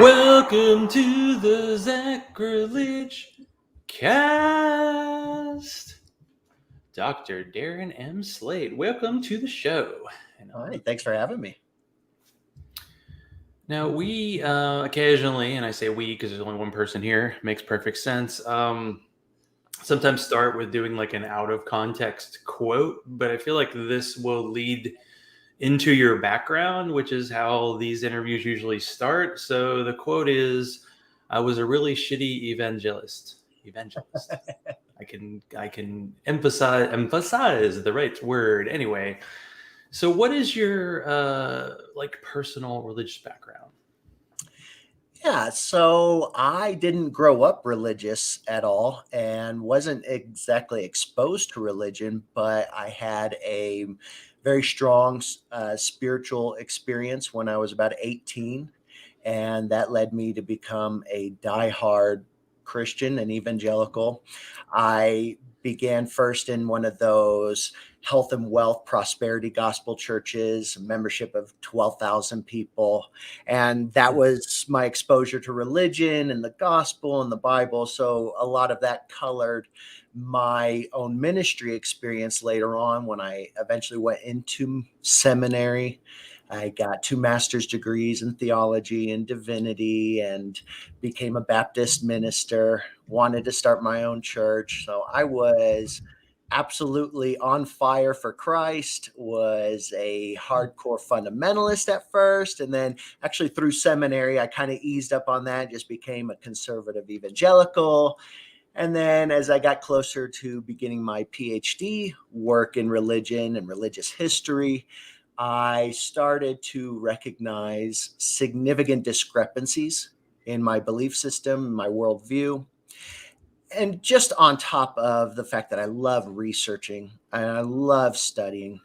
Welcome to the Zachrilege cast. Dr. Darren M. Slade, welcome to the show. All right, thanks for having me. Now, we occasionally, and I say we because there's only one person here, makes perfect sense, sometimes start with doing like an out of context quote, but I feel like this will lead into your background, which is how these interviews usually start. So the quote is, "I was a really shitty evangelist." I can emphasize the right word. Anyway, so what is your like personal religious background? Yeah, so I didn't grow up religious at all and wasn't exactly exposed to religion, but I had a very strong spiritual experience when I was about 18. And that led me to become a diehard Christian and evangelical. I began first in one of those health and wealth prosperity gospel churches, a membership of 12,000 people. And that was my exposure to religion and the gospel and the Bible. So a lot of that colored my own ministry experience later on when I eventually went into seminary. I got 2 master's degrees in theology and divinity and became a Baptist minister, wanted to start my own church. So I was absolutely on fire for Christ, was a hardcore fundamentalist at first. And then actually through seminary, I kind of eased up on that, just became a conservative evangelical. And then as I got closer to beginning my PhD work in religion and religious history, I started to recognize significant discrepancies in my belief system, my worldview. And just on top of the fact that I love researching and I love studying.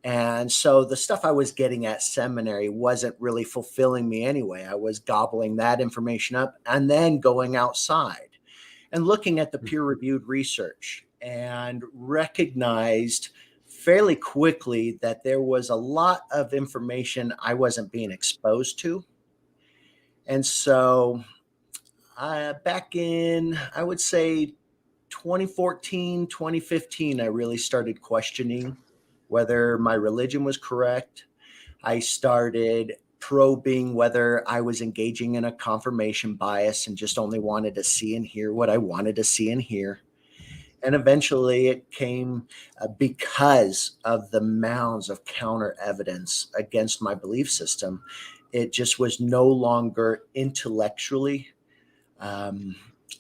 And so the stuff I was getting at seminary wasn't really fulfilling me anyway. I was gobbling that information up and then going outside and looking at the peer-reviewed research and recognized fairly quickly that there was a lot of information I wasn't being exposed to. And so back in, I would say 2014, 2015, I really started questioning whether my religion was correct. I started probing whether I was engaging in a confirmation bias and just only wanted to see and hear what I wanted to see and hear. And eventually it came because of the mounds of counter evidence against my belief system. It just was no longer intellectually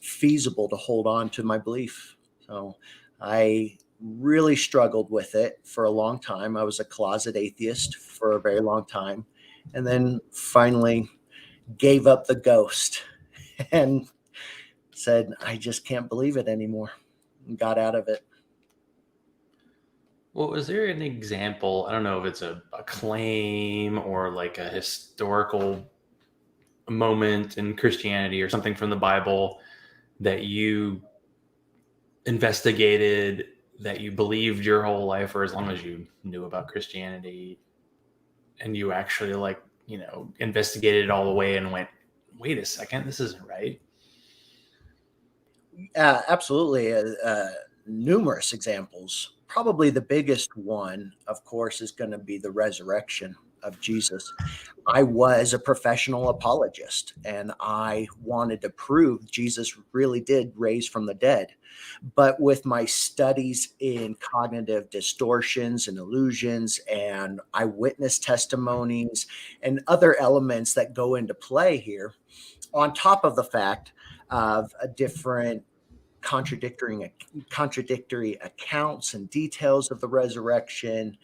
feasible to hold on to my belief. So I really struggled with it for a long time. I was a closet atheist for a very long time, and then finally gave up the ghost and said, I just can't believe it anymore, and got out of it. Well, is there an example? I don't know if it's a claim or like a historical moment in Christianity or something from the Bible that you investigated, that you believed your whole life or as long as you knew about Christianity, and you actually investigated it all the way and went, wait a second, this isn't right? Absolutely. Numerous examples. Probably the biggest one, of course, is going to be the resurrection of Jesus. I was a professional apologist and I wanted to prove Jesus really did raise from the dead. But with my studies in cognitive distortions and illusions and eyewitness testimonies and other elements that go into play here, on top of the fact of a different contradictory accounts and details of the resurrection,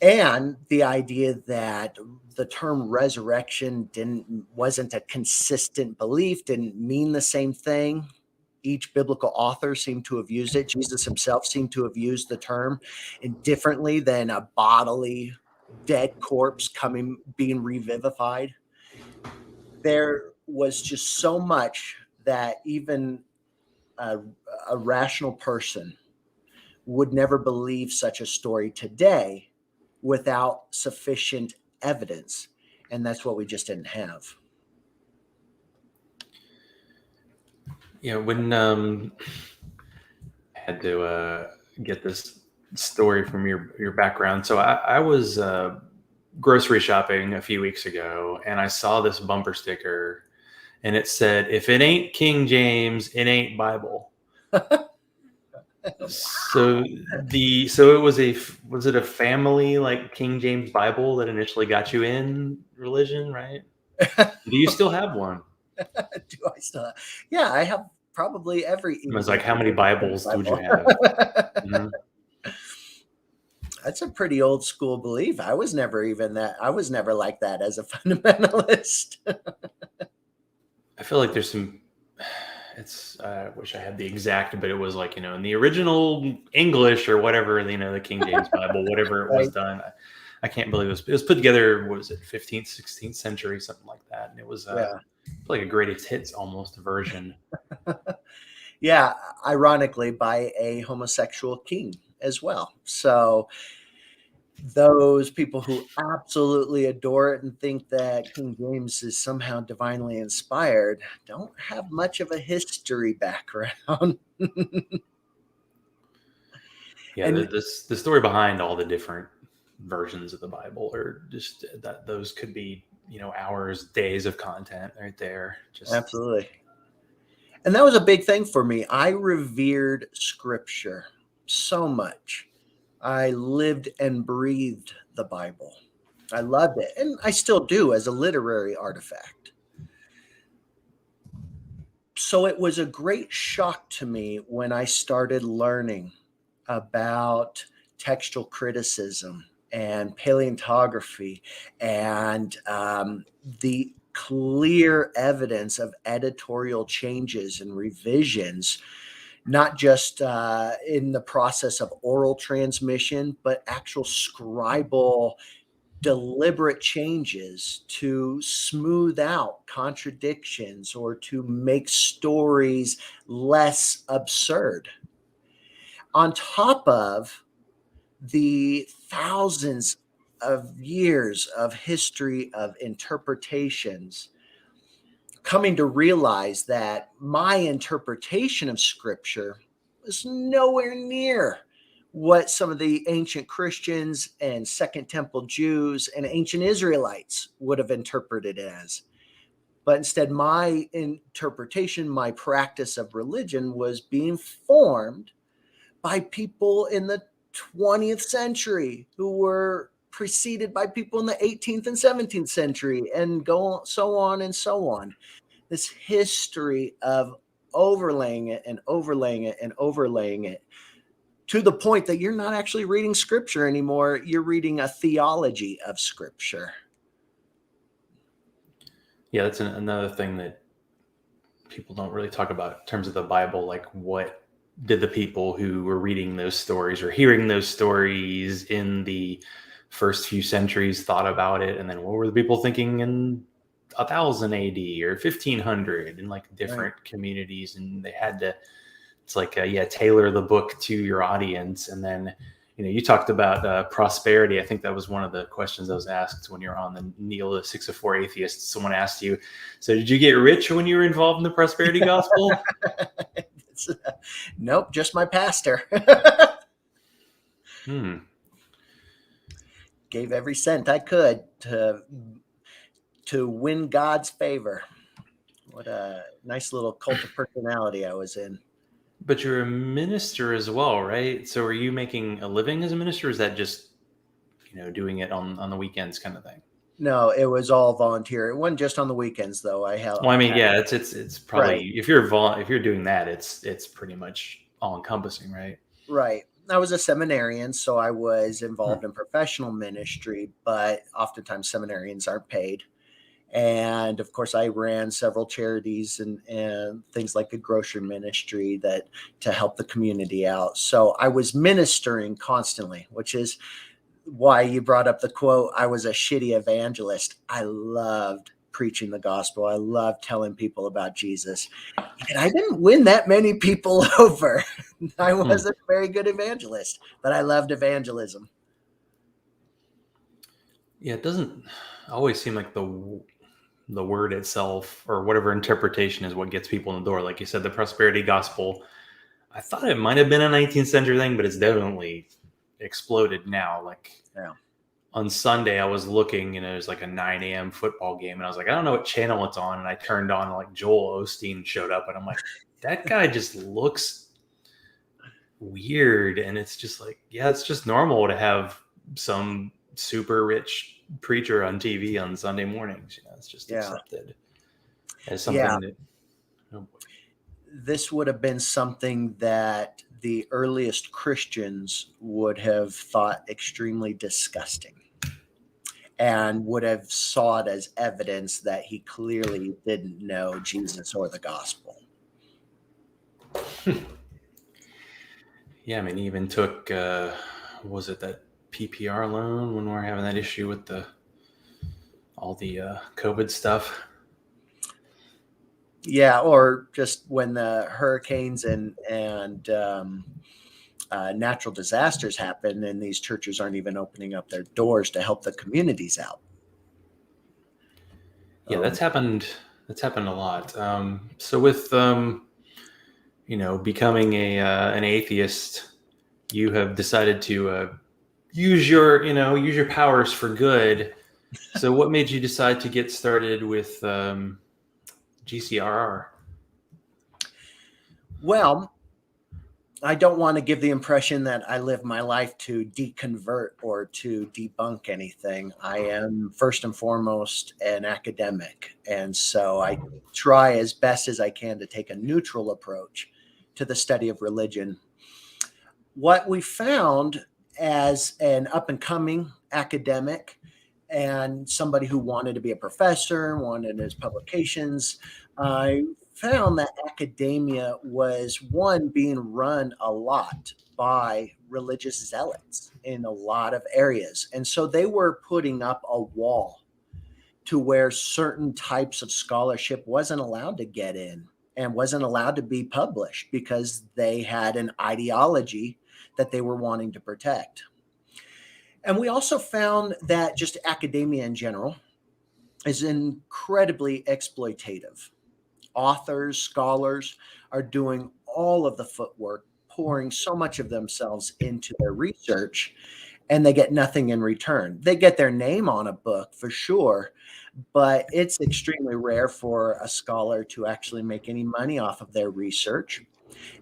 and the idea that the term resurrection wasn't a consistent belief, didn't mean the same thing. Each biblical author seemed to have used it. Jesus himself seemed to have used the term differently than a bodily dead corpse being revivified. There was just so much that even a rational person would never believe such a story today without sufficient evidence. And that's what we just didn't have. Yeah, when I had to get this story from your background. So I was grocery shopping a few weeks ago, and I saw this bumper sticker, and it said, "If it ain't King James, it ain't Bible." So it was was it a family like King James Bible that initially got you in religion, right? Do you still have one? Do I still have? Yeah, I have probably every I was English like, how many Bibles would you Bible. have? Mhm. That's a pretty old school belief. I was never even that. I was never like that as a fundamentalist. I feel like there's some. It's. I wish I had the exact, but it was like, in the original English or whatever, the King James Bible, whatever it was Right? done. I can't believe it was put together. What was it, 15th, 16th century, something like that, and it was Yeah. like a greatest hits almost version. Yeah. Ironically, by a homosexual king as well. So those people who absolutely adore it and think that King James is somehow divinely inspired don't have much of a history background. Yeah, And the story behind all the different versions of the Bible, or just that those could be hours, days of content right there. Just absolutely. And that was a big thing for me. I revered scripture so much. I lived and breathed the Bible. I loved it. And I still do as a literary artifact. So it was a great shock to me when I started learning about textual criticism and paleontography and the clear evidence of editorial changes and revisions, not just in the process of oral transmission, but actual scribal deliberate changes to smooth out contradictions or to make stories less absurd. On top of the thousands of years of history of interpretations, coming to realize that my interpretation of scripture was nowhere near what some of the ancient Christians and Second Temple Jews and ancient Israelites would have interpreted it as. But instead, my interpretation, my practice of religion was being formed by people in the 20th century who were preceded by people in the 18th and 17th century, and go so on and so on. This history of overlaying it and overlaying it and overlaying it to the point that you're not actually reading scripture anymore. You're reading a theology of scripture. yeah, that's another thing that people don't really talk about in terms of the Bible. Like, what did the people who were reading those stories or hearing those stories in the first few centuries thought about it, and then what were the people thinking in 1000 AD or 1500 in like Right. different communities, and they had to. It's like tailor the book to your audience, and then you talked about prosperity. I think that was one of the questions that was asked when you were on the Neil the 604 Atheist. Someone asked you, so did you get rich when you were involved in the prosperity gospel? Nope, just my pastor. Hmm. Gave every cent I could to win God's favor. What a nice little cult of personality I was in. But you're a minister as well, right? So are you making a living as a minister, or is that just doing it on the weekends kind of thing? No, it was all volunteer. It wasn't just on the weekends though. Well, I mean, Had yeah, it's right, probably if you're doing that, it's pretty much all encompassing, right? right. I was a seminarian, so I was Hmm. involved in professional ministry, but oftentimes seminarians aren't paid. And of course, I ran several charities and things like a grocery ministry that to help the community out. So I was ministering constantly, which is why you brought up the quote, I was a shitty evangelist. I loved preaching the gospel. I loved telling people about Jesus. And I didn't win that many people over. I Hmm. wasn't a very good evangelist, but I loved evangelism. Yeah, it doesn't always seem like the word itself or whatever interpretation is what gets people in the door. Like you said, the prosperity gospel, I thought it might have been a 19th century thing, but it's definitely exploded now. Like Yeah. on Sunday, I was looking and it was like a 9 a.m. football game. And I was like, I don't know what channel it's on. And I turned on, like Joel Osteen showed up. And I'm like, that guy just looks weird. And it's just like, yeah, it's just normal to have some super rich preacher on TV on Sunday mornings. You know, it's just Yeah. accepted as Yeah. something that. Oh, This would have been something that the earliest Christians would have thought extremely disgusting and would have saw it as evidence that he clearly didn't know Jesus or the gospel. yeah, I mean, he even took, was it that PPR loan when we were having that issue with all the COVID stuff? Yeah, or just when the hurricanes and natural disasters happen, and these churches aren't even opening up their doors to help the communities out. Yeah, that's happened. That's happened a lot. So with becoming an atheist, you have decided to use your powers for good. So what made you decide to get started with GCRR? Well, I don't want to give the impression that I live my life to deconvert or to debunk anything. I am first and foremost an academic. And so I try as best as I can to take a neutral approach to the study of religion. What we found as an up and coming academic and somebody who wanted to be a professor, wanted his publications, I found that academia was one being run a lot by religious zealots in a lot of areas. And so they were putting up a wall to where certain types of scholarship wasn't allowed to get in and wasn't allowed to be published because they had an ideology that they were wanting to protect. And we also found that just academia in general is incredibly exploitative. Authors, scholars are doing all of the footwork, pouring so much of themselves into their research, and they get nothing in return. They get their name on a book for sure, but it's extremely rare for a scholar to actually make any money off of their research.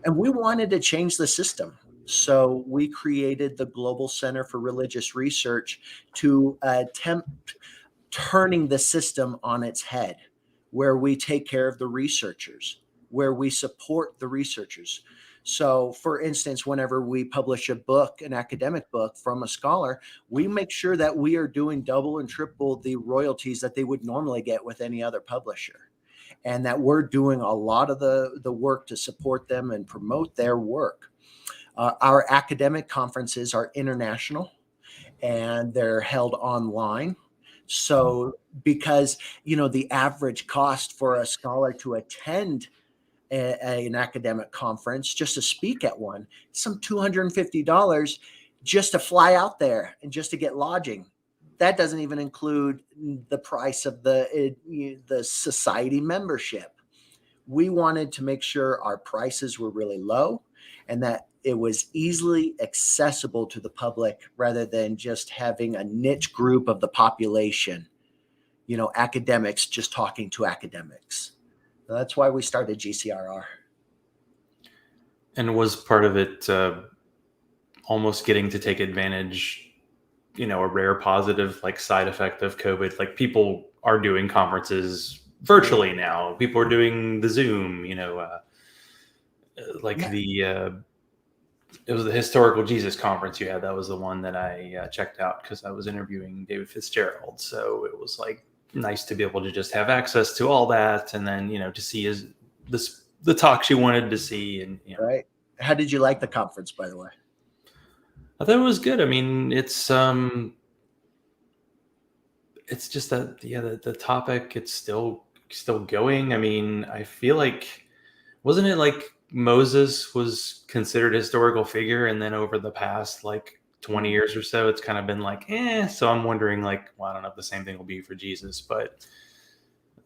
And we wanted to change the system. So we created the Global Center for Religious Research to attempt turning the system on its head, where we take care of the researchers, where we support the researchers. So, for instance, whenever we publish a book, an academic book from a scholar, we make sure that we are doing double and triple the royalties that they would normally get with any other publisher, and that we're doing a lot of the work to support them and promote their work. Our academic conferences are international and they're held online. So, because the average cost for a scholar to attend an academic conference, just to speak at one, some $250 just to fly out there and just to get lodging. That doesn't even include the price of the society membership. We wanted to make sure our prices were really low and that it was easily accessible to the public rather than just having a niche group of the population, academics just talking to academics. So that's why we started GCRR. And was part of it almost getting to take advantage, a rare positive like side effect of COVID? Like people are doing conferences virtually now. People are doing the Zoom, like Yeah. it was the Historical Jesus conference you had. That was the one that I checked out because I was interviewing David Fitzgerald. So it was like nice to be able to just have access to all that, and then to see the talks you wanted to see, and Right. How did you like the conference, by the way? I thought it was good. I mean, it's just that the topic, it's still going. I mean, I feel like, wasn't it like Moses was considered a historical figure, and then over the past like 20 years or so, it's kind of been like, so I'm wondering, like, well, I don't know if the same thing will be for Jesus, but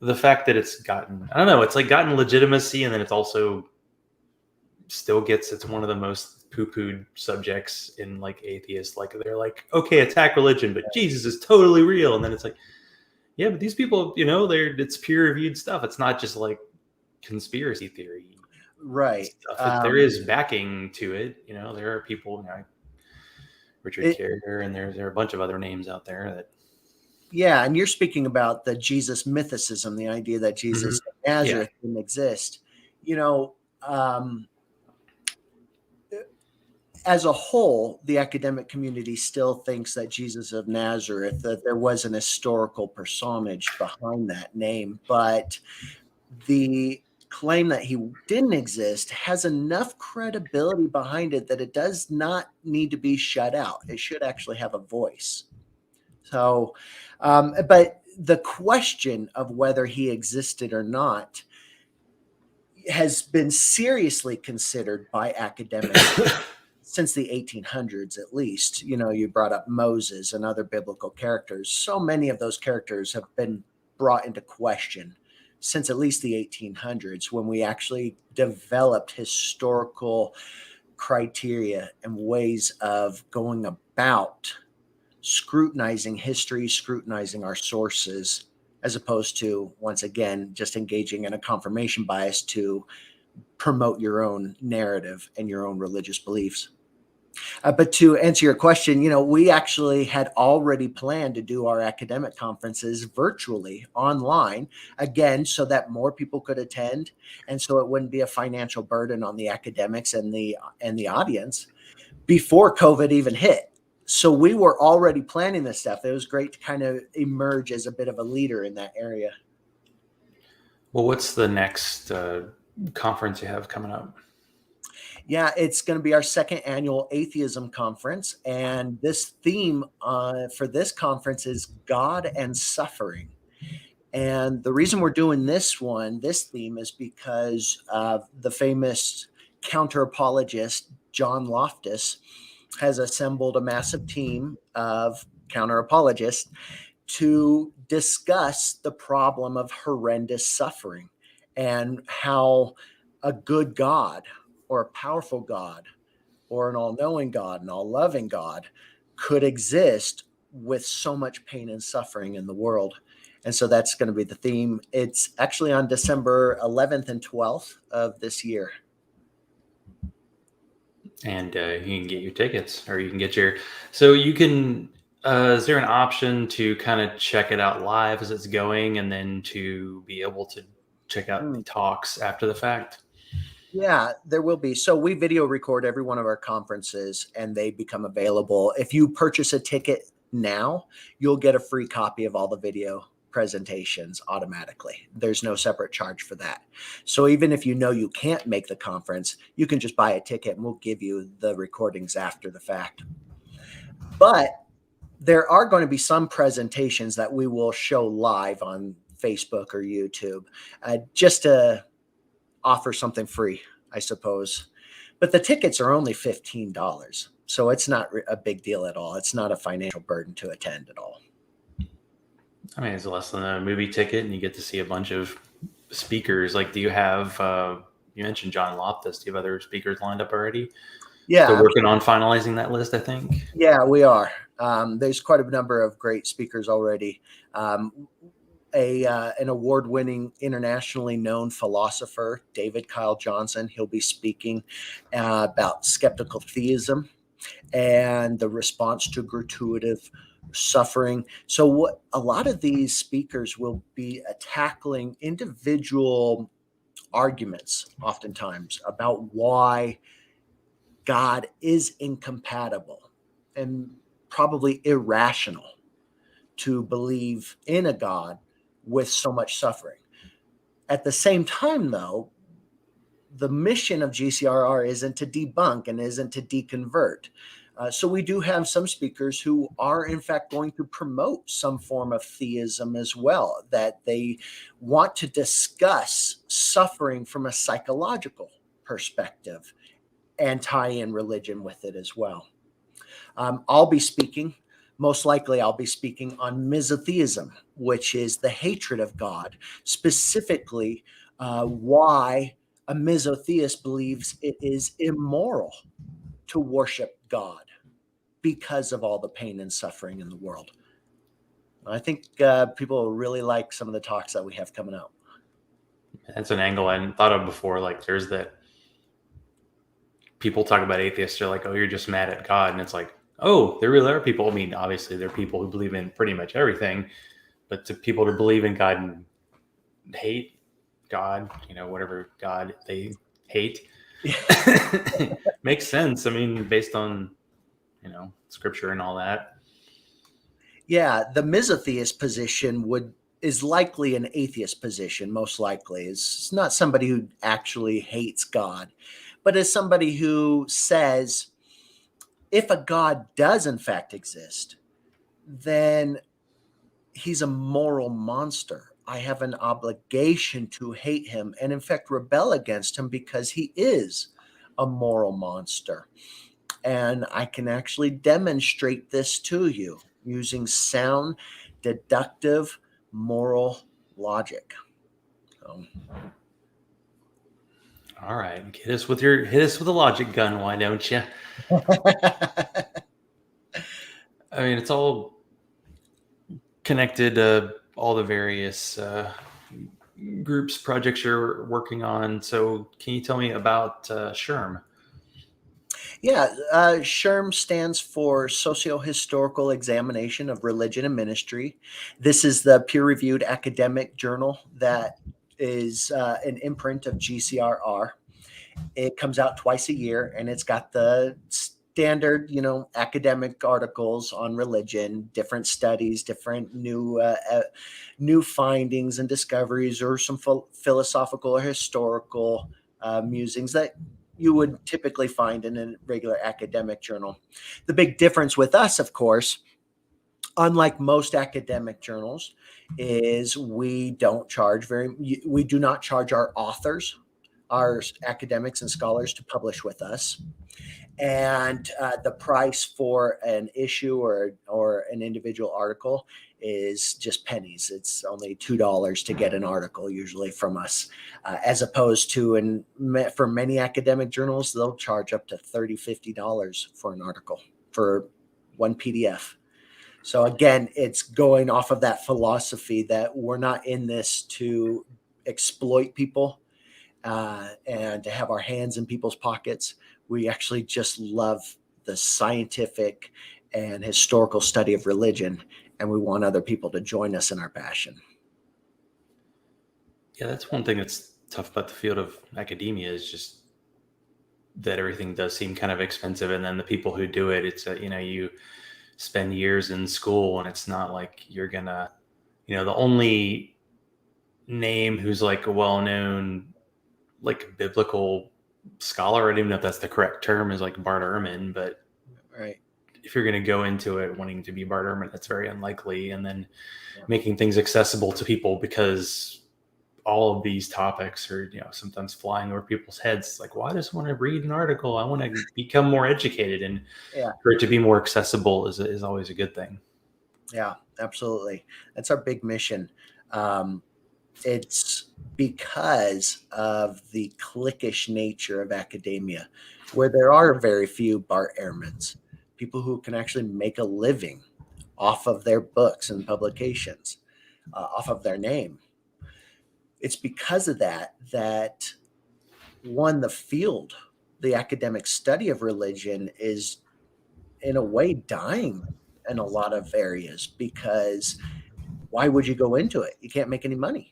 the fact that it's gotten, I don't know, it's like gotten legitimacy, and then it's also still gets, it's one of the most poo-pooed subjects in like atheists. Like they're like, okay, attack religion, but Jesus is totally real. And then it's like, yeah, but these people, it's peer-reviewed stuff. It's not just like conspiracy theory Right. stuff. There is backing to it. There are people, Richard Carrier, and there are a bunch of other names out there that. Yeah, and you're speaking about the Jesus mythicism, the idea that Jesus of Nazareth didn't exist. As a whole, the academic community still thinks that Jesus of Nazareth, that there was an historical personage behind that name, but the claim that he didn't exist has enough credibility behind it that it does not need to be shut out. It should actually have a voice. So, but the question of whether he existed or not has been seriously considered by academics since the 1800s, at least. You brought up Moses and other biblical characters. So many of those characters have been brought into question since at least the 1800s, when we actually developed historical criteria and ways of going about scrutinizing history, scrutinizing our sources, as opposed to, once again, just engaging in a confirmation bias to promote your own narrative and your own religious beliefs. But to answer your question, we actually had already planned to do our academic conferences virtually online, again, so that more people could attend, and so it wouldn't be a financial burden on the academics and the audience before COVID even hit. So we were already planning this stuff. It was great to kind of emerge as a bit of a leader in that area. Well, what's the next conference you have coming up? Yeah, it's going to be our second annual Atheism conference. And this theme for this conference is God and Suffering. And the reason we're doing this theme, is because the famous counter-apologist John Loftus has assembled a massive team of counter-apologists to discuss the problem of horrendous suffering and how a good God, or a powerful God, or an all-knowing God, an all-loving God could exist with so much pain and suffering in the world. And so that's going to be the theme. It's actually on December 11th and 12th of this year. And you can get your tickets, or you can get so you can, is there an option to kind of check it out live as it's going, and then to be able to check out the talks after the fact? Yeah, there will be. So we video record every one of our conferences, and they become available. If you purchase a ticket now, you'll get a free copy of all the video presentations automatically. There's no separate charge for that. So even if you can't make the conference, you can just buy a ticket and we'll give you the recordings after the fact. But there are going to be some presentations that we will show live on Facebook or YouTube, just to offer something free, I suppose. But the tickets are only $15. So it's not a big deal at all. It's not a financial burden to attend at all. I mean, it's less than a movie ticket, and you get to see a bunch of speakers. Like, do you have, you mentioned John Loftus, do you have other speakers lined up already? Yeah. Still working on finalizing that list, I think. Yeah, we are. There's quite a number of great speakers already. An award-winning, internationally known philosopher, David Kyle Johnson, he'll be speaking about skeptical theism and the response to gratuitous suffering. So what a lot of these speakers will be tackling individual arguments, oftentimes, about why God is incompatible and probably irrational to believe in a God with so much suffering. At the same time, though, the mission of GCRR isn't to debunk and isn't to deconvert. So we do have some speakers who are, in fact, going to promote some form of theism as well, that they want to discuss suffering from a psychological perspective and tie in religion with it as well. I'll be speaking. Most likely, I'll be speaking on misotheism, which is the hatred of God, specifically why a misotheist believes it is immoral to worship God because of all the pain and suffering in the world. I think people will really like some of the talks that we have coming out. That's an angle I hadn't thought of before. Like, there's that people talk about atheists, they're like, oh, you're just mad at God. And it's like, oh, there really are people. I mean, obviously, there are people who believe in pretty much everything, but to people to believe in God and hate God, whatever God they hate, makes sense. I mean, based on, scripture and all that. Yeah, the misotheist position is likely an atheist position, most likely. It's not somebody who actually hates God, but is somebody who says, if a God does in fact exist, then he's a moral monster. I have an obligation to hate him and in fact rebel against him because he is a moral monster. And I can actually demonstrate this to you using sound, deductive, moral logic. So. All right, hit us with a logic gun, why don't you? I mean, it's all connected to all the various groups, projects you're working on. So, can you tell me about SHERM? Yeah, SHERM stands for Socio-Historical Examination of Religion and Ministry. This is the peer-reviewed academic journal that is an imprint of GCRR. It comes out twice a year, and it's got the standard, academic articles on religion, different studies, different new findings and discoveries, or some philosophical or historical musings that you would typically find in a regular academic journal. The big difference with us, of course, unlike most academic journals, is we do not charge our authors, our academics and scholars, to publish with us. And the price for an issue or an individual article is just pennies. It's only $2 to get an article usually from us, as opposed to for many academic journals, they'll charge up to $30, $50 for an article for one PDF. So again, it's going off of that philosophy that we're not in this to exploit people and to have our hands in people's pockets. We actually just love the scientific and historical study of religion, and we want other people to join us in our passion. Yeah, that's one thing that's tough about the field of academia, is just that everything does seem kind of expensive, and then the people who do it, it's you spend years in school, and it's not like you're gonna, the only name who's like a well-known like biblical scholar, I don't even know if that's the correct term, is like Bart Ehrman, but right, if you're going to go into it wanting to be Bart Ehrman, that's very unlikely. And then making things accessible to people, because all of these topics are, sometimes flying over people's heads. It's like, well, I just want to read an article. I want to become more educated, and for it to be more accessible is always a good thing. Yeah, absolutely. That's our big mission. It's because of the cliquish nature of academia, where there are very few Bart Ehrmans, people who can actually make a living off of their books and publications, off of their name. It's because of that the field, the academic study of religion, is in a way dying in a lot of areas, because why would you go into it? You can't make any money.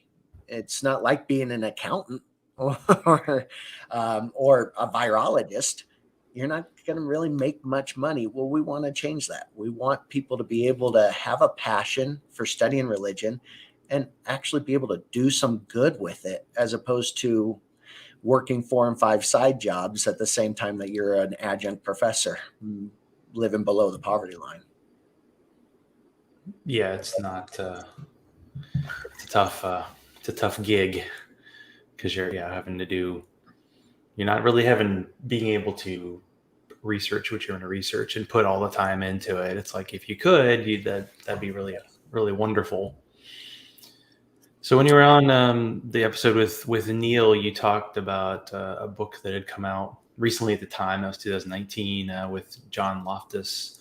It's not like being an accountant or a virologist. You're not going to really make much money. Well, we want to change that. We want people to be able to have a passion for studying religion and actually be able to do some good with it, as opposed to working 4 and 5 side jobs at the same time that you're an adjunct professor living below the poverty line. Yeah, it's not. It's a tough gig, because you're having to do. You're not really being able to research what you want to research and put all the time into it. It's like, if you could, that'd be really, really wonderful. So when you were on the episode with Neil, you talked about a book that had come out recently at the time. That was 2019 with John Loftus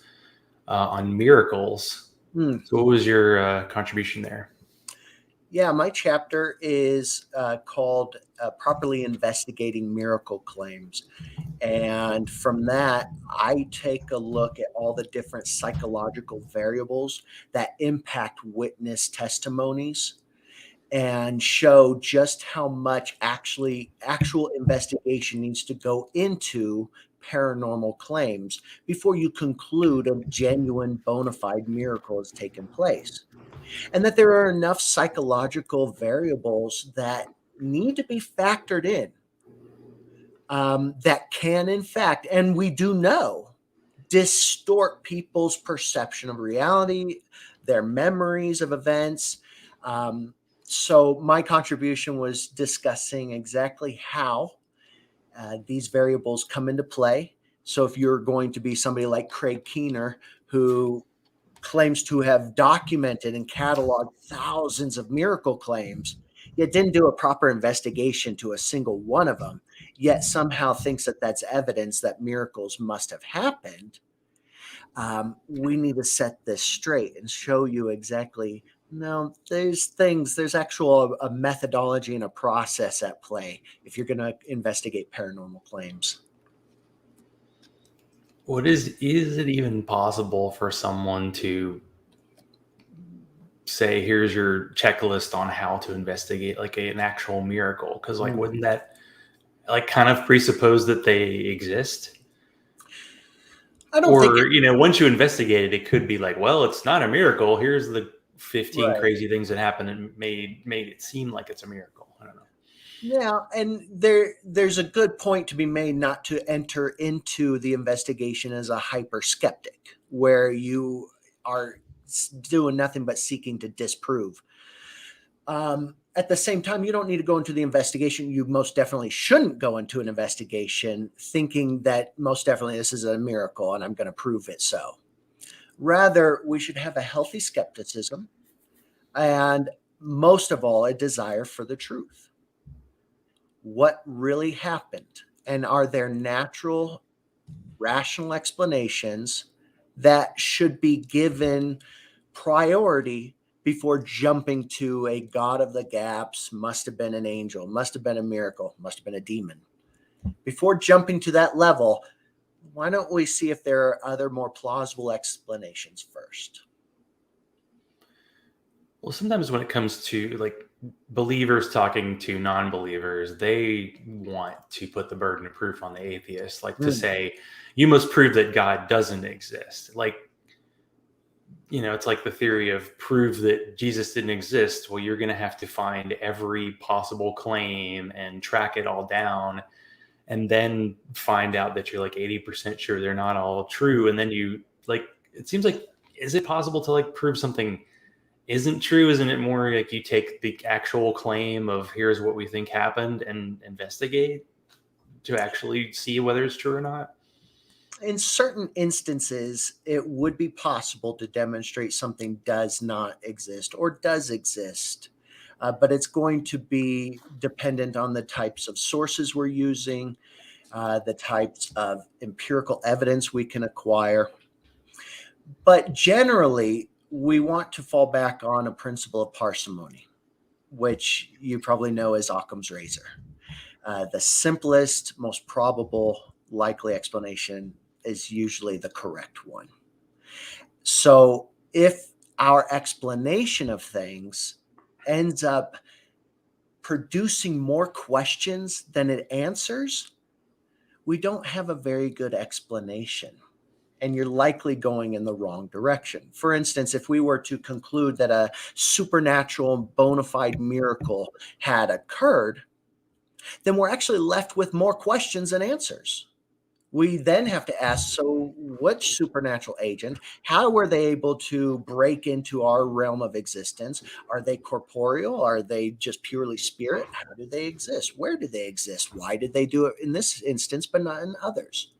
on miracles. So what was your contribution there? Yeah, my chapter is called Properly Investigating Miracle Claims. And from that, I take a look at all the different psychological variables that impact witness testimonies and show just how much actual investigation needs to go into paranormal claims before you conclude a genuine bona fide miracle has taken place. And that there are enough psychological variables that need to be factored in that can, in fact, and we do know, distort people's perception of reality, their memories of events. So my contribution was discussing exactly how these variables come into play. So if you're going to be somebody like Craig Keener, who claims to have documented and cataloged thousands of miracle claims, yet didn't do a proper investigation to a single one of them, yet somehow thinks that that's evidence that miracles must have happened, we need to set this straight and show you exactly, no, there's actual a methodology and a process at play if you're going to investigate paranormal claims. What is it even possible for someone to say, here's your checklist on how to investigate like an actual miracle? Because like, wouldn't that like kind of presuppose that they exist? I don't think once you investigate it, it could be like, well, it's not a miracle. Here's the 15 Right. crazy things that happened and made it seem like it's a miracle. I don't know. Yeah, and there's a good point to be made not to enter into the investigation as a hyper skeptic, where you are doing nothing but seeking to disprove. At the same time, you don't need to go into the investigation. You most definitely shouldn't go into an investigation thinking that most definitely this is a miracle and I'm going to prove it so. Rather, we should have a healthy skepticism and most of all, a desire for the truth. What really happened? And are there natural, rational explanations that should be given priority before jumping to a God of the gaps, must have been an angel, must have been a miracle, must have been a demon? Before jumping to that level, why don't we see if there are other more plausible explanations first? Well, sometimes when it comes to like believers talking to non-believers, they want to put the burden of proof on the atheist, like to say, you must prove that God doesn't exist. Like, it's like the theory of prove that Jesus didn't exist. Well, you're going to have to find every possible claim and track it all down and then find out that you're like 80% sure they're not all true. And then you like, it seems like, is it possible to like prove something isn't true? Isn't it more like you take the actual claim of here's what we think happened and investigate to actually see whether it's true or not? In certain instances, it would be possible to demonstrate something does not exist or does exist, but it's going to be dependent on the types of sources we're using, the types of empirical evidence we can acquire. But generally, we want to fall back on a principle of parsimony, which you probably know as Occam's razor. The simplest, most probable, likely explanation is usually the correct one. So if our explanation of things ends up producing more questions than it answers, we don't have a very good explanation. And you're likely going in the wrong direction. For instance, if we were to conclude that a supernatural bona fide miracle had occurred, then we're actually left with more questions than answers. We then have to ask, so which supernatural agent, how were they able to break into our realm of existence? Are they corporeal? Are they just purely spirit? How do they exist? Where do they exist? Why did they do it in this instance, but not in others?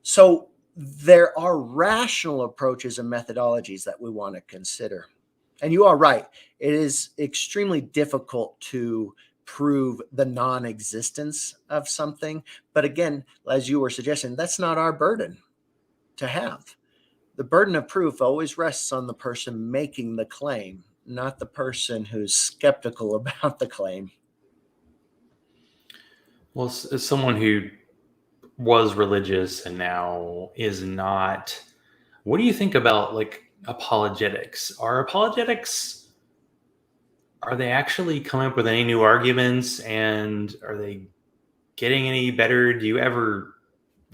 So there are rational approaches and methodologies that we want to consider. And you are right. It is extremely difficult to prove the non-existence of something. But again, as you were suggesting, that's not our burden to have. The burden of proof always rests on the person making the claim, not the person who's skeptical about the claim. Well, as someone who was religious and now is not, what do you think about like apologetics? Are they actually coming up with any new arguments, and are they getting any better? Do you ever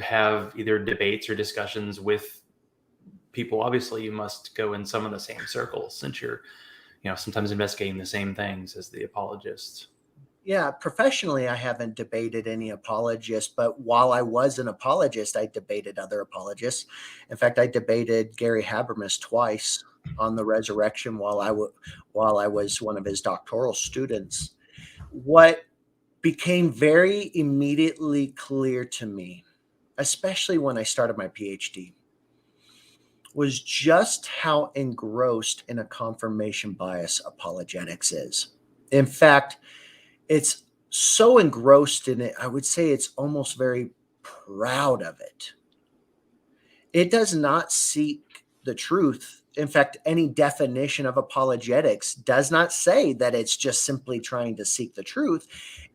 have either debates or discussions with people? Obviously, you must go in some of the same circles since you're, sometimes investigating the same things as the apologists. Yeah, professionally, I haven't debated any apologists, but while I was an apologist, I debated other apologists. In fact, I debated Gary Habermas twice on the resurrection while I was one of his doctoral students. What became very immediately clear to me, especially when I started my PhD, was just how engrossed in a confirmation bias apologetics is. In fact, it's so engrossed in it, I would say it's almost very proud of it. It does not seek the truth. In fact, any definition of apologetics does not say that it's just simply trying to seek the truth.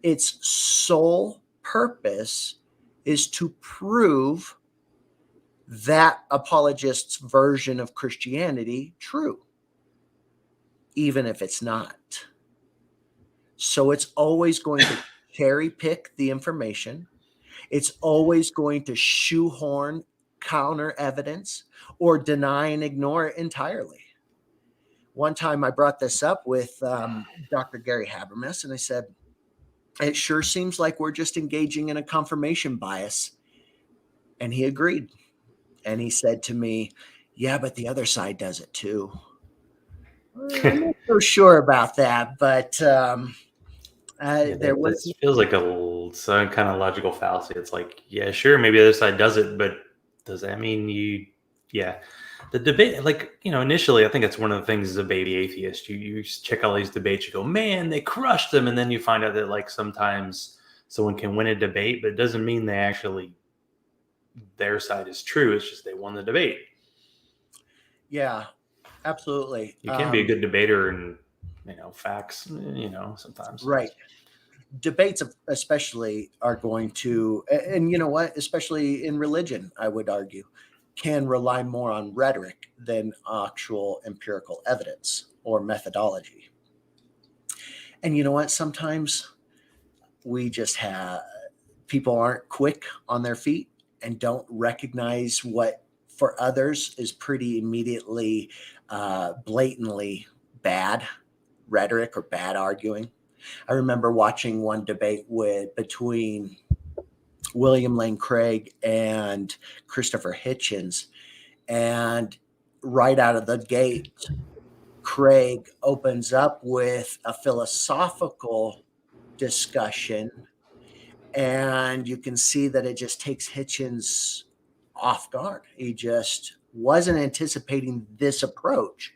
Its sole purpose is to prove that apologist's version of Christianity true, even if it's not. So it's always going to cherry pick the information. It's always going to shoehorn counter evidence or deny and ignore it entirely. One time I brought this up with Dr. Gary Habermas, and I said, it sure seems like we're just engaging in a confirmation bias. And he agreed. And he said to me, yeah, but the other side does it too. I'm not so sure about that, but That feels like some kind of logical fallacy. It's like, yeah, sure, maybe the other side does it, but does that mean the debate, like, initially, I think that's one of the things as a baby atheist. You check all these debates, you go, man, they crushed them. And then you find out that, like, sometimes someone can win a debate, but it doesn't mean their side is true. It's just they won the debate. Yeah, absolutely. You can be a good debater and, facts, sometimes. Right. Debates especially are going to, and you know what, especially in religion, I would argue, can rely more on rhetoric than actual empirical evidence or methodology. And you know what, sometimes we just have people aren't quick on their feet and don't recognize what for others is pretty immediately blatantly bad rhetoric or bad arguing. I remember watching one debate between William Lane Craig and Christopher Hitchens. And right out of the gate, Craig opens up with a philosophical discussion. And you can see that it just takes Hitchens off guard. He just wasn't anticipating this approach.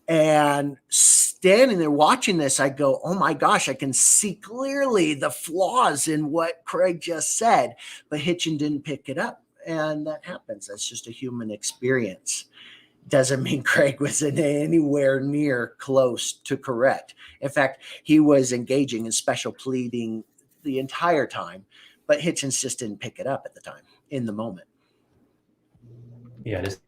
And standing there watching this, I go, oh my gosh, I can see clearly the flaws in what Craig just said, but Hitchen didn't pick it up. And that happens. That's just a human experience. Doesn't mean Craig was anywhere near close to correct. In fact, he was engaging in special pleading the entire time, but Hitchens just didn't pick it up at the time, in the moment. Yeah, just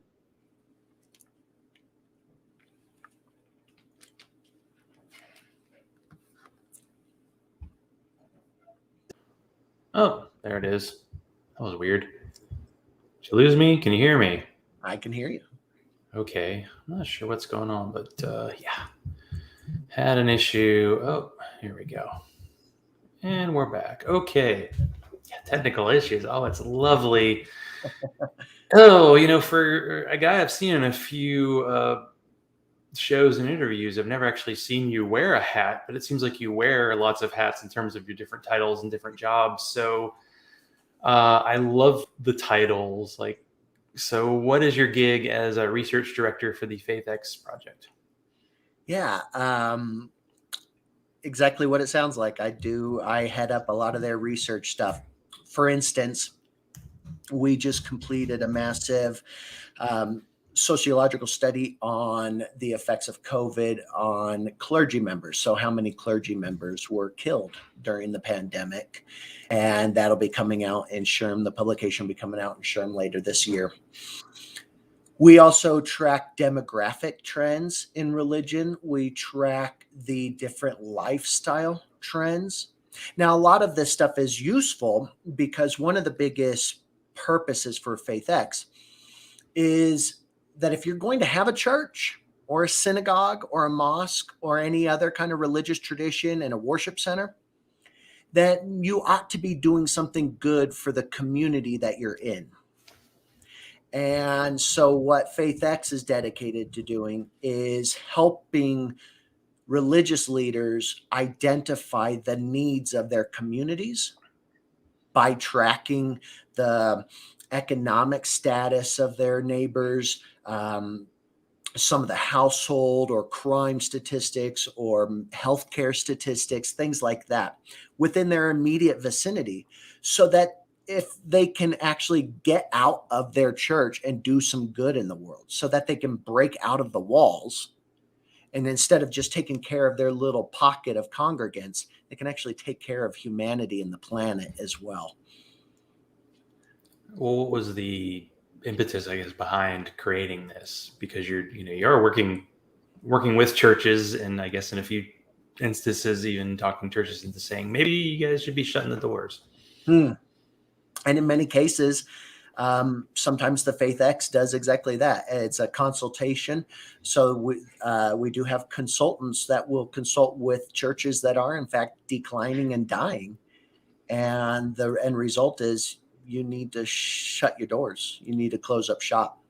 oh, there it is. That was weird. Did you lose me? Can you hear me? I can hear you. Okay. I'm not sure what's going on, but yeah. Had an issue. Oh, here we go. And we're back. Okay. Yeah, technical issues. Oh, it's lovely. Oh, for a guy I've seen in a few shows and interviews, I've never actually seen you wear a hat, but it seems like you wear lots of hats in terms of your different titles and different jobs. So I love the titles. Like, so what is your gig as a research director for the FaithX Project? Yeah, exactly what it sounds like. I head up a lot of their research stuff. For instance, we just completed a massive um, sociological study on the effects of COVID on clergy members. So, how many clergy members were killed during the pandemic? And that'll be coming out in SHERM. The publication will be coming out in SHERM later this year. We also track demographic trends in religion. We track the different lifestyle trends. Now, a lot of this stuff is useful because one of the biggest purposes for FaithX is that if you're going to have a church or a synagogue or a mosque or any other kind of religious tradition and a worship center, that you ought to be doing something good for the community that you're in. And so, what FaithX is dedicated to doing is helping religious leaders identify the needs of their communities by tracking the economic status of their neighbors, some of the household or crime statistics or healthcare statistics, things like that within their immediate vicinity, so that if they can actually get out of their church and do some good in the world, so that they can break out of the walls. And instead of just taking care of their little pocket of congregants, they can actually take care of humanity and the planet as well. Well, what was the impetus, I guess, behind creating this? Because you're working with churches, and I guess in a few instances, even talking churches into saying maybe you guys should be shutting the doors. And in many cases, sometimes the FaithX does exactly that. It's a consultation. So we do have consultants that will consult with churches that are in fact declining and dying. And the end result is you need to shut your doors. You need to close up shop.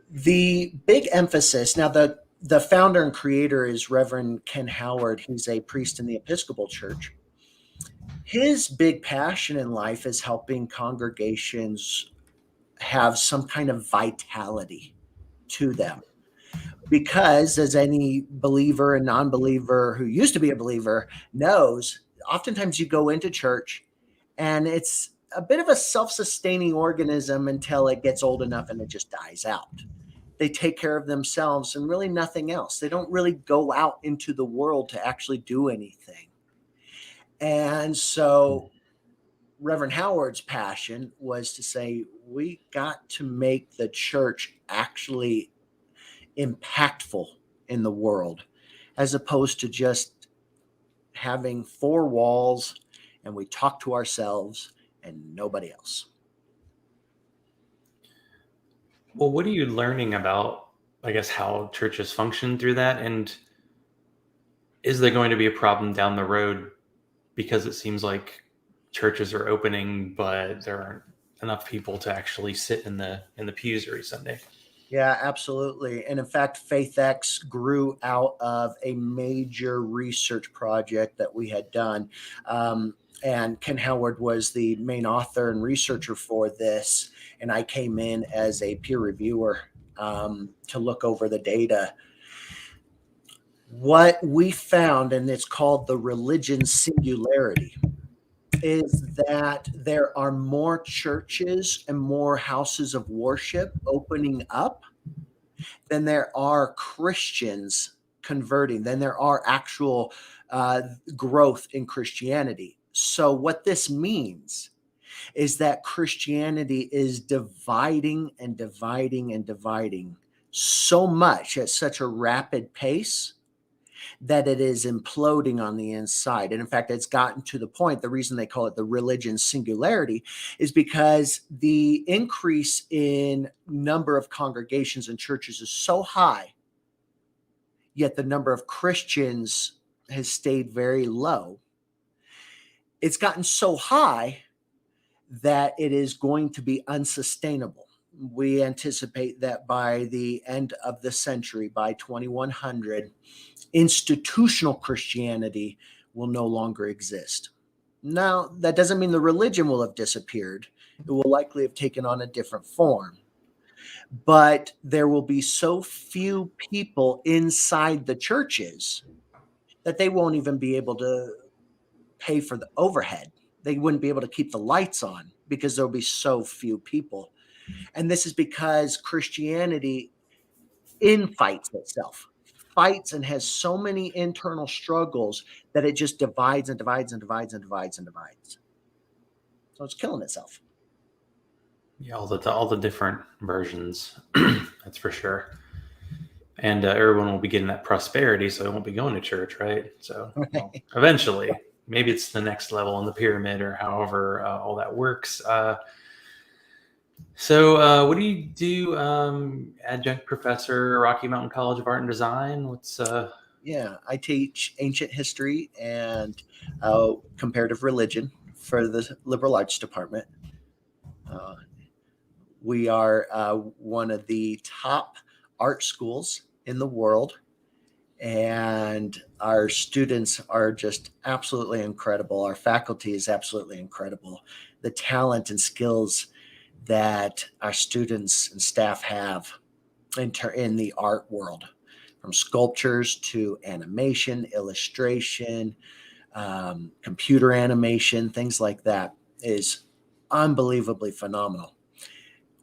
The big emphasis, now the founder and creator is Reverend Ken Howard. He's a priest in the Episcopal Church. His big passion in life is helping congregations have some kind of vitality to them. Because as any believer and non-believer who used to be a believer knows, oftentimes you go into church and it's a bit of a self-sustaining organism until it gets old enough and it just dies out. They take care of themselves and really nothing else. They don't really go out into the world to actually do anything. And so Reverend Howard's passion was to say, we got to make the church actually impactful in the world, as opposed to just having four walls and we talk to ourselves and nobody else. Well, what are you learning about, I guess, how churches function through that? And is there going to be a problem down the road because it seems like churches are opening, but there aren't enough people to actually sit in the pews every Sunday? Yeah, absolutely. And in fact, FaithX grew out of a major research project that we had done. And Ken Howard was the main author and researcher for this. And I came in as a peer reviewer to look over the data. What we found, and it's called the religion singularity, is that there are more churches and more houses of worship opening up than there are Christians converting, than there are actual growth in Christianity. So what this means is that Christianity is dividing and dividing and dividing so much at such a rapid pace that it is imploding on the inside. And in fact, it's gotten to the point, the reason they call it the religion singularity is because the increase in number of congregations and churches is so high, yet the number of Christians has stayed very low. It's gotten so high that it is going to be unsustainable. We anticipate that by the end of the century, by 2100, institutional Christianity will no longer exist. Now, that doesn't mean the religion will have disappeared. It will likely have taken on a different form. But there will be so few people inside the churches that they won't even be able to pay for the overhead. They wouldn't be able to keep the lights on because there'll be so few people. And this is because Christianity infights itself, fights and has so many internal struggles that it just divides and divides and divides and divides and divides. So it's killing itself. Yeah, all the different versions. That's for sure. And everyone will be getting that prosperity, so they won't be going to church, right? So well, eventually, maybe it's the next level in the pyramid, or however all that works. So, what do you do? Adjunct professor, Rocky Mountain College of Art and Design. What's Yeah, I teach ancient history and comparative religion for the liberal arts department. We are one of the top art schools in the world, and our students are just absolutely incredible. Our faculty is absolutely incredible. The talent and skills that our students and staff have in the art world, from sculptures to animation, illustration, computer animation, things like that, is unbelievably phenomenal.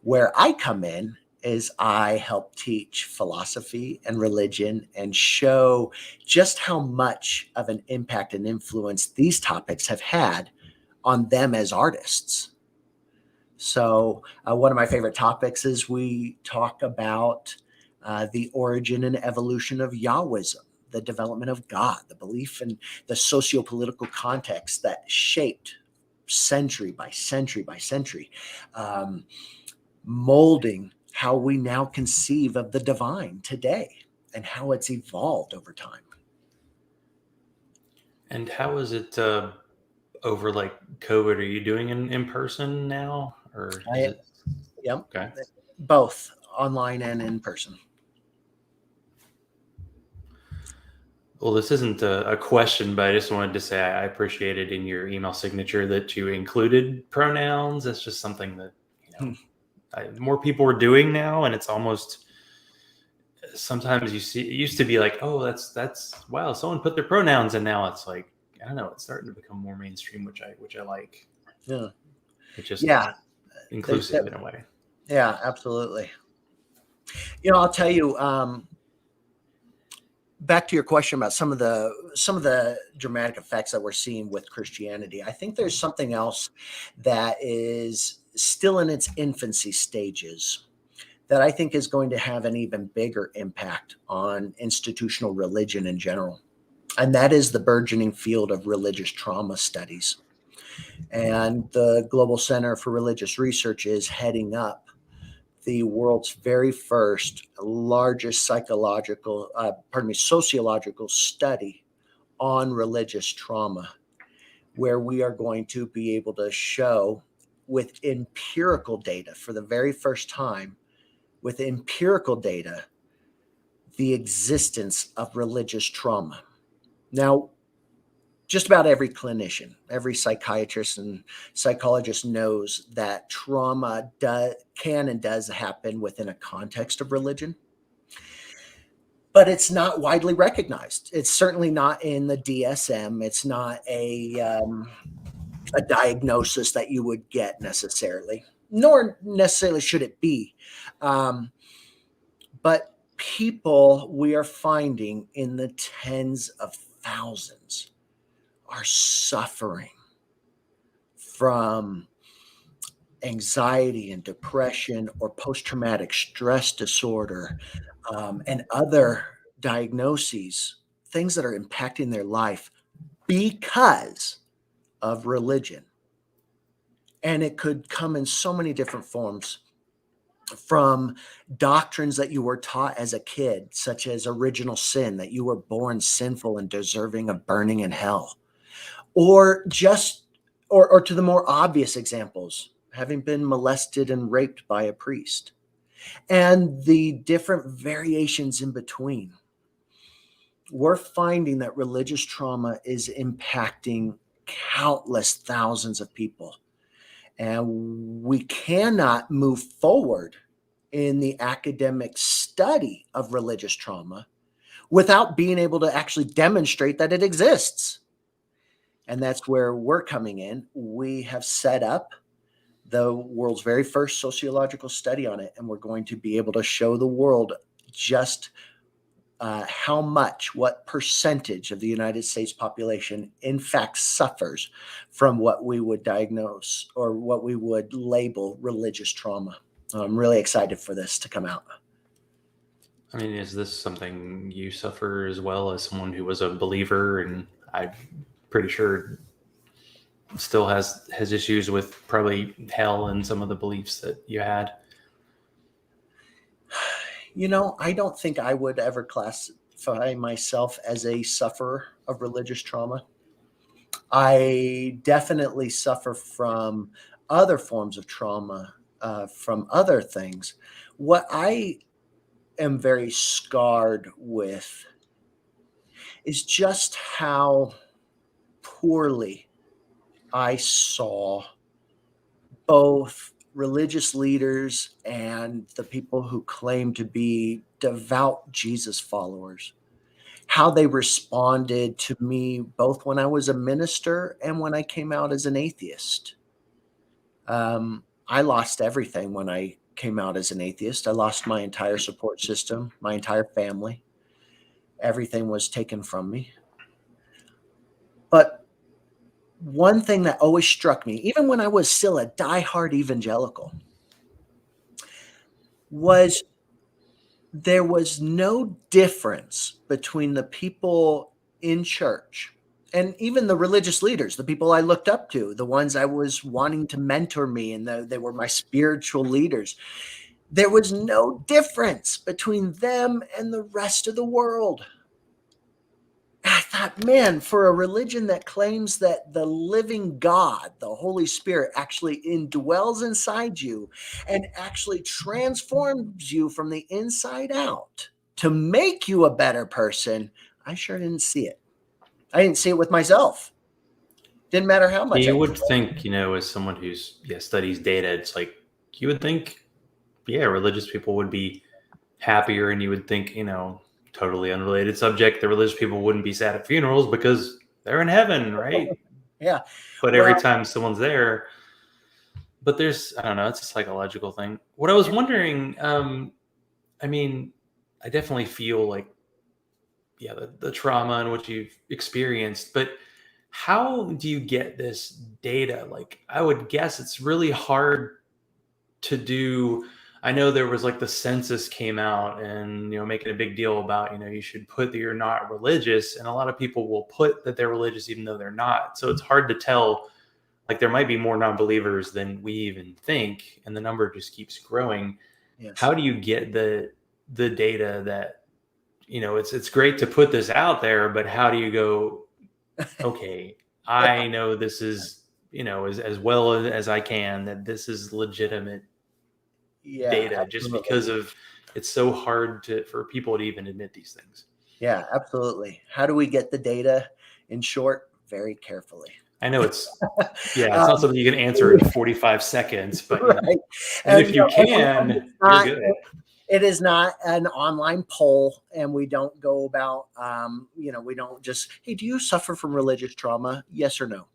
Where I come in is I help teach philosophy and religion and show just how much of an impact and influence these topics have had on them as artists. So, one of my favorite topics is we talk about the origin and evolution of Yahwism, the development of God, the belief in the socio-political context that shaped century by century by century, molding how we now conceive of the divine today and how it's evolved over time. and how is it over like COVID? Are you doing it in person now, or is I, it yep, okay? both online and in person. Well, this isn't a question, but I just wanted to say I appreciated in your email signature that you included pronouns. That's just something that more people are doing now, and it's almost sometimes you see. It used to be like, oh, that's wow, someone put their pronouns, and now it's like I don't know, it's starting to become more mainstream, which I like. Yeah, It's just yeah, inclusive in a way. yeah, absolutely. I'll tell you. Back to your question about some of the dramatic effects that we're seeing with Christianity, I think there's something else that is still in its infancy stages that I think is going to have an even bigger impact on institutional religion in general. And that is the burgeoning field of religious trauma studies. And the Global Center for Religious Research is heading up the world's very first largest sociological study on religious trauma, where we are going to be able to show with empirical data for the very first time, with empirical data, the existence of religious trauma. Now, just about every clinician, every psychiatrist and psychologist knows that trauma can and does happen within a context of religion, but it's not widely recognized. It's certainly not in the DSM. It's not a diagnosis that you would get necessarily, nor necessarily should it be. But people we are finding in the tens of thousands are suffering from anxiety and depression or post-traumatic stress disorder, and other diagnoses, things that are impacting their life because of religion. And it could come in so many different forms, from doctrines that you were taught as a kid, such as original sin, that you were born sinful and deserving of burning in hell, or just or to the more obvious examples, having been molested and raped by a priest, and the different variations in between. We're finding that religious trauma is impacting countless thousands of people. And we cannot move forward in the academic study of religious trauma without being able to actually demonstrate that it exists. And that's where we're coming in. We have set up the world's very first sociological study on it, and we're going to be able to show the world just how much, what percentage of the United States population in fact suffers from what we would diagnose or what we would label religious trauma. I'm really excited for this to come out. I mean, is this something you suffer as well as someone who was a believer? And I'm pretty sure still has issues with probably hell and some of the beliefs that you had. I don't think I would ever classify myself as a sufferer of religious trauma. I definitely suffer from other forms of trauma, from other things. What I am very scarred with is just how poorly I saw both religious leaders and the people who claim to be devout Jesus followers, how they responded to me, both when I was a minister and when I came out as an atheist. I lost everything when I came out as an atheist. I lost my entire support system, my entire family. Everything was taken from me. But one thing that always struck me, even when I was still a diehard evangelical, was there was no difference between the people in church and even the religious leaders, the people I looked up to, the ones I was wanting to mentor me, and they were my spiritual leaders. There was no difference between them and the rest of the world. I thought, man, for a religion that claims that the living God, the Holy Spirit, actually indwells inside you and actually transforms you from the inside out to make you a better person, I sure didn't see it. I didn't see it with myself. Didn't matter how much. You would think, as someone who's studies data, it's like you would think, religious people would be happier, and you would think, totally unrelated subject, the religious people wouldn't be sad at funerals because they're in heaven, right? Yeah. But every time someone's there, but there's, I don't know, it's a psychological thing. What I was wondering, I mean, I definitely feel like, the trauma and what you've experienced, but how do you get this data? Like, I would guess it's really hard to do. I know there was like the census came out and, making a big deal about, you should put that you're not religious. And a lot of people will put that they're religious even though they're not. So it's hard to tell, like there might be more non-believers than we even think. And the number just keeps growing. Yes. How do you get the data that, it's great to put this out there, but how do you go, okay, I know this is, as well as I can, that this is legitimate data, absolutely. just because of it's so hard for people to even admit these things. Yeah, absolutely. How do we get the data? In short, very carefully. I know it's not something you can answer in 45 seconds, but right. And if you can, you're good. It is not an online poll, and we don't go about, we don't just, hey, do you suffer from religious trauma? Yes or no?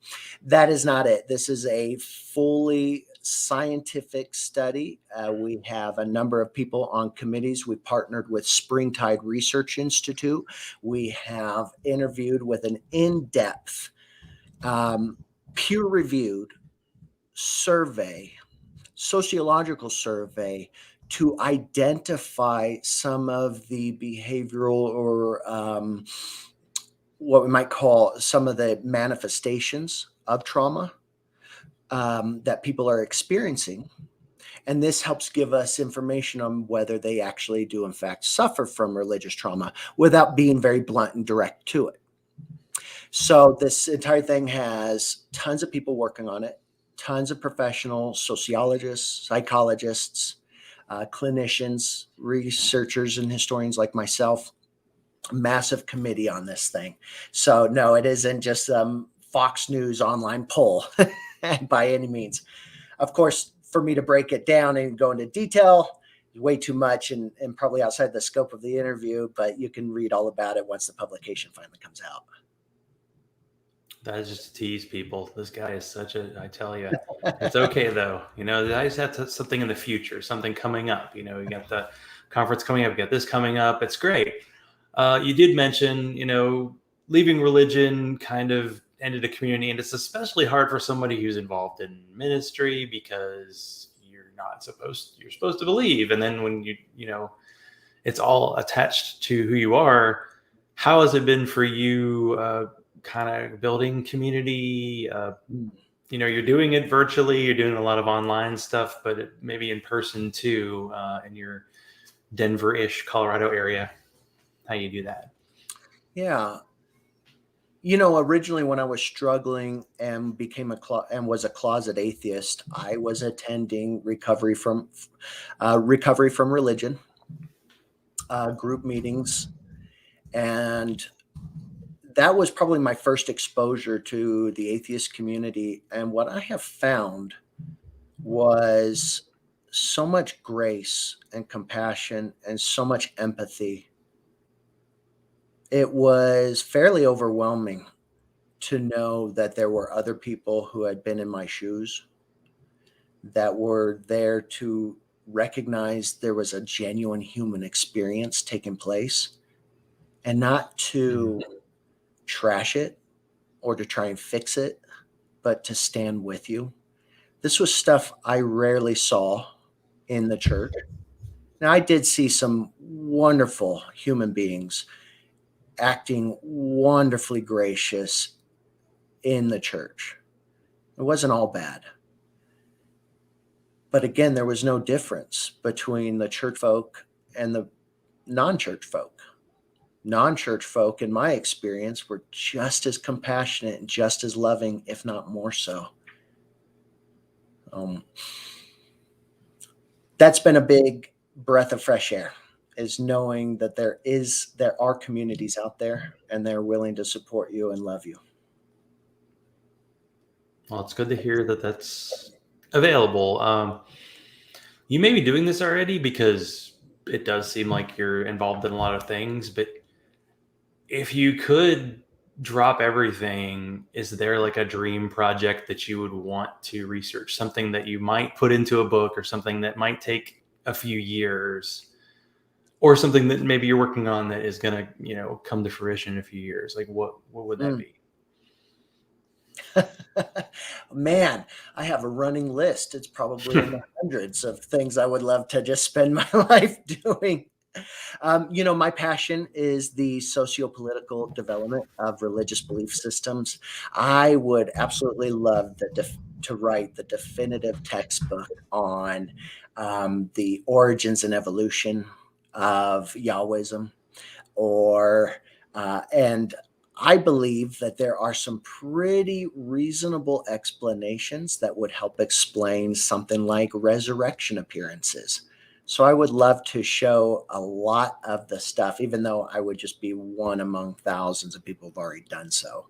That is not it. This is a fully scientific study. We have a number of people on committees. We partnered with Springtide Research Institute. We have interviewed with an in-depth, peer-reviewed survey, sociological survey, to identify some of the behavioral or what we might call some of the manifestations of trauma that people are experiencing. And this helps give us information on whether they actually do, in fact, suffer from religious trauma without being very blunt and direct to it. So this entire thing has tons of people working on it, tons of professional sociologists, psychologists, clinicians, researchers, and historians like myself. Massive committee on this thing. So no, it isn't just Fox News online poll by any means. Of course, for me to break it down and go into detail, way too much and probably outside the scope of the interview, but you can read all about it once the publication finally comes out. That is just to tease people. This guy is such a, I tell you, it's okay though. You know, I just have something in the future, something coming up. You know, you got the conference coming up, you got this coming up. It's great. You did mention, you know, leaving religion kind of ended a community, and it's especially hard for somebody who's involved in ministry because you're supposed to believe. And then when you know, it's all attached to who you are. How has it been for you? Kind of building community, you know, you're doing it virtually, you're doing a lot of online stuff, but maybe in person too, in your Denver-ish Colorado area, how you do that. Yeah. You know, originally when I was struggling and was a closet atheist, I was attending recovery from religion, group meetings, and that was probably my first exposure to the atheist community. And what I have found was so much grace and compassion and so much empathy. It was fairly overwhelming to know that there were other people who had been in my shoes that were there to recognize there was a genuine human experience taking place and not to trash it or to try and fix it, but to stand with you. This was stuff I rarely saw in the church. Now, I did see some wonderful human beings acting wonderfully gracious in the church. It wasn't all bad. But again, there was no difference between the church folk and the non-church folk. Non-church folk, in my experience, were just as compassionate and just as loving, if not more so. That's been a big breath of fresh air, is knowing that there are communities out there and they're willing to support you and love you. Well, it's good to hear that that's available. You may be doing this already because it does seem like you're involved in a lot of things, but if you could drop everything, is there like a dream project that you would want to research, something that you might put into a book or something that might take a few years, or something that maybe you're working on that is going to, you know, come to fruition in a few years? Like what would that be? Man, I have a running list. It's probably in the hundreds of things I would love to just spend my life doing. You know, my passion is the socio-political development of religious belief systems. I would absolutely love to write the definitive textbook on the origins and evolution of Yahwism, and I believe that there are some pretty reasonable explanations that would help explain something like resurrection appearances. So I would love to show a lot of the stuff, even though I would just be one among thousands of people who've already done so.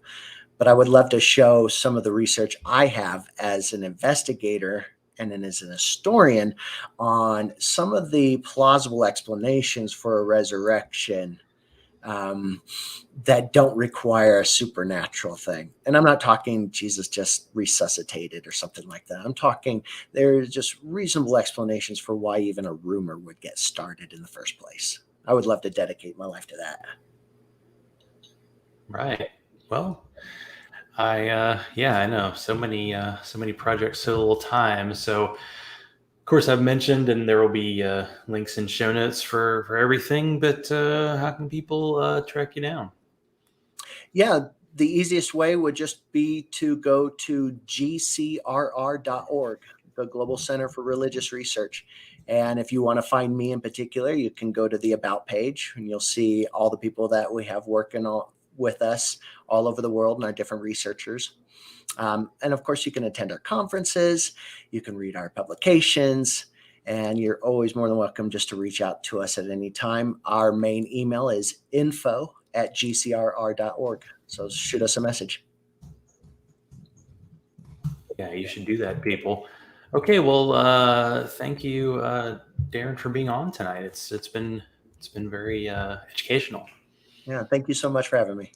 But I would love to show some of the research I have as an investigator and then as an historian on some of the plausible explanations for a resurrection that don't require a supernatural thing. And I'm not talking Jesus just resuscitated or something like that. I'm talking there's just reasonable explanations for why even a rumor would get started in the first place. I would love to dedicate my life to that. Right. Well, I know so many projects, so little time. So of course, I've mentioned, and there will be links and show notes for everything. But how can people track you down? Yeah, the easiest way would just be to go to gcrr.org, the Global Center for Religious Research. And if you want to find me in particular, you can go to the About page, and you'll see all the people that we have working with us all over the world and our different researchers. And of course, you can attend our conferences, you can read our publications, and you're always more than welcome just to reach out to us at any time. Our main email is info@gcrr.org. So shoot us a message. Yeah, you should do that, people. Okay, well, thank you, Darren, for being on tonight. It's been very educational. Yeah, thank you so much for having me.